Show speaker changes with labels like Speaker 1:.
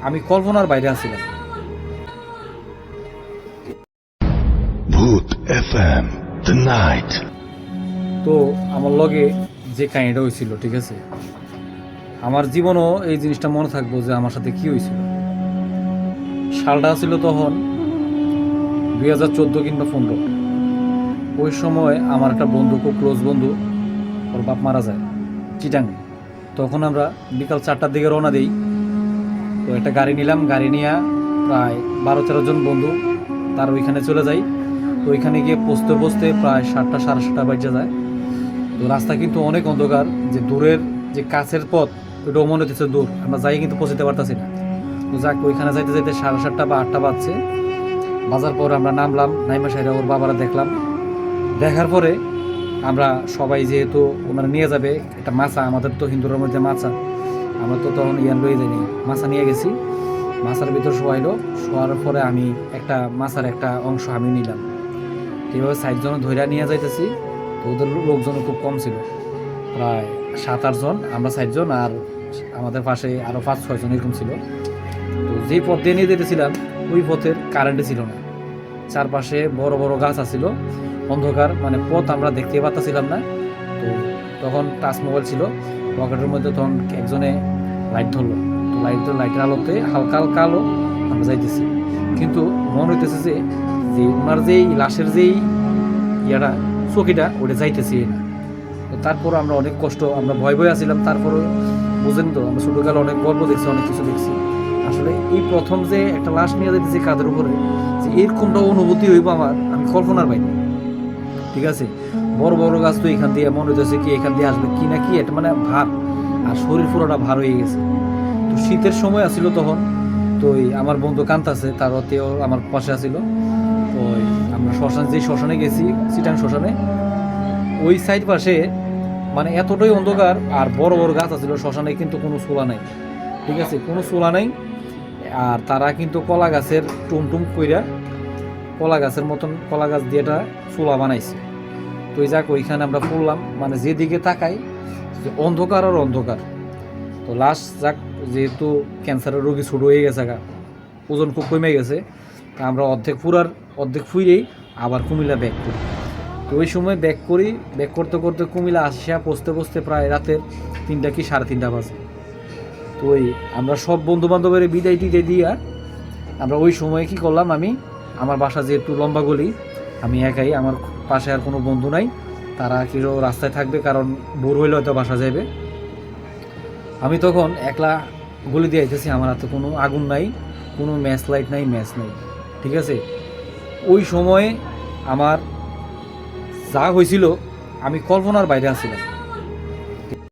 Speaker 1: আমি কল্পনার বাইরে আছিলাম।
Speaker 2: ভূত এফএম দ্য নাইট।
Speaker 1: তো আমার লগে যে কাহিনীটা হয়েছিল, ঠিক আছে, আমার জীবনও এই জিনিসটা মনে থাকবো যে আমার সাথে কি হয়েছিল। সালটা ছিল তখন 2014 কিংবা 15। ওই সময় আমার একটা বন্ধু, খুব ক্লোজ বন্ধু, ওর বাপ মারা যায় চিটাঙ্গে। তখন আমরা বিকাল 4টার দিকে রওনা দিই। তো একটা গাড়ি নিলাম, গাড়ি নিয়ে প্রায় 12-13 জন বন্ধু তার ওইখানে চলে যাই। তো ওইখানে গিয়ে পৌঁছতে পৌঁছতে প্রায় 7টা 7:30 বাজে যায়। তো রাস্তা কিন্তু অনেক অন্ধকার, যে দূরের যে কাছের পথ ওইটাও মনে হচ্ছে দূর, আমরা যাই কিন্তু পৌঁছতে পারতেছি না। তো যাক, ওইখানে যাইতে যাইতে 7:30 বা 8টা বাজছে। বাজার পর আমরা নামলাম, নাইমা সাইরা ওর বাবারা দেখলাম। দেখার পরে আমরা সবাই, যেহেতু ওনারা নিয়ে যাবে একটা মাছা, আমাদের তো হিন্দুদের মধ্যে মাছা, আমরা তো তখন ইয়ান লয়ে যাইনি, মাছা নিয়ে গেছি। মাছার ভিতর শোয়াইলো, শোয়ার পরে আমি একটা মাছার একটা অংশ আমি নিলাম। এইভাবে 60 জন ধৈর্য নিয়ে যাইতেছি। তো ওদের লোকজন খুব কম ছিল, প্রায় 7-8 জন, আমরা 60 জন, আর আমাদের পাশে আরও 5-6 জন এরকম ছিল। তো যেই পথ দিয়ে নিয়ে যেতেছিলাম ওই পথের কারেন্টে ছিল না, চারপাশে বড় বড় গাছ আছিল, অন্ধকার, মানে পথ আমরা দেখতে পাচ্ছিলাম না। তো তখন টাচ মোবাইল ছিল পকেটের মধ্যে, তখন একজনে লাইট ধরলো। তো লাইটের আলোতে হালকা হালকা আলো আমরা যাইতেছি, কিন্তু মনে হইতেছে যে ওনার যেই লাশের যেই ইয়াটা চকিটা ওটা যাইতেছি না। তো তারপর আমরা অনেক কষ্ট, আমরা ভয় ভয় আছিলাম। তারপরে বুঝেন তো, আমরা ছোটোকালে অনেক গল্প দেখছি, অনেক কিছু দেখছি। আসলে এই প্রথম যে একটা লাশ নিয়ে যাইতেছি কাঁধের উপরে, যে এরকমটা অনুভূতি হইব আমার, আমি কল্পনার বাইরে। ঠিক আছে, বড় বড় গাছ, তো এখান দিয়ে মনে হইতেছে কি এখান দিয়ে আসবে কি না কি, এটা মানে ভার, আর শরীর পুরোটা ভার হয়ে গেছে। তো শীতের সময় আসছিল তখন। তো আমার বন্ধু কান্তাছে, তার অতেও আমার পাশে আসছিল। ওই আমরা শ্মশানে গেছি, চিটাং শ্মশানে, ওই সাইড পাশে মানে এতটাই অন্ধকার, আর বড় বড় গাছ আছিল শ্মশানে, কিন্তু কোনো চুলা নাই। ঠিক আছে, কোনো চুলা নাই। আর তারা কিন্তু কলা গাছের টুমটুম কইরা, কলা গাছের মতন কলা গাছ দিয়ে এটা চুলা বানাইছে। তো এই যাক, ওইখানে আমরা পড়লাম, মানে যেদিকে তাকাই যে অন্ধকার আর অন্ধকার। তো লাস্ট যাক, যেহেতু ক্যান্সারের রোগী ছোটো হয়ে গেছে, ওজন খুব কমে গেছে, তা আমরা অর্ধেক ফুইরেই আবার কুমিল্লা ব্যাক করি। তো ওই সময় ব্যাক করতে করতে কুমিল্লা আসিয়া পৌঁছতে প্রায় রাতের 3টা কি 3:30 বাজে। তো ওই আমরা সব বন্ধু বান্ধবের বিদায় টিদায় দিয়া আমরা ওই সময় কি করলাম, আমি আমার বাসা যেহেতু লম্বা গলি, আমি একাই, আমার পাশে আর কোনো বন্ধু নাই, তারা কেউ রাস্তায় থাকবে, কারণ ভোর হইলে হয়তো বাসা যাবে। আমি তখন একলা গলি দিয়ে আইতেছি, আমার হাতে কোনো আগুন নাই, কোনো ম্যাচ লাইট নাই, ম্যাচ নাই। ঠিক আছে, ওই সময়ে আমার যা হয়েছিল আমি কল্পনার বাইরে আছিলাম।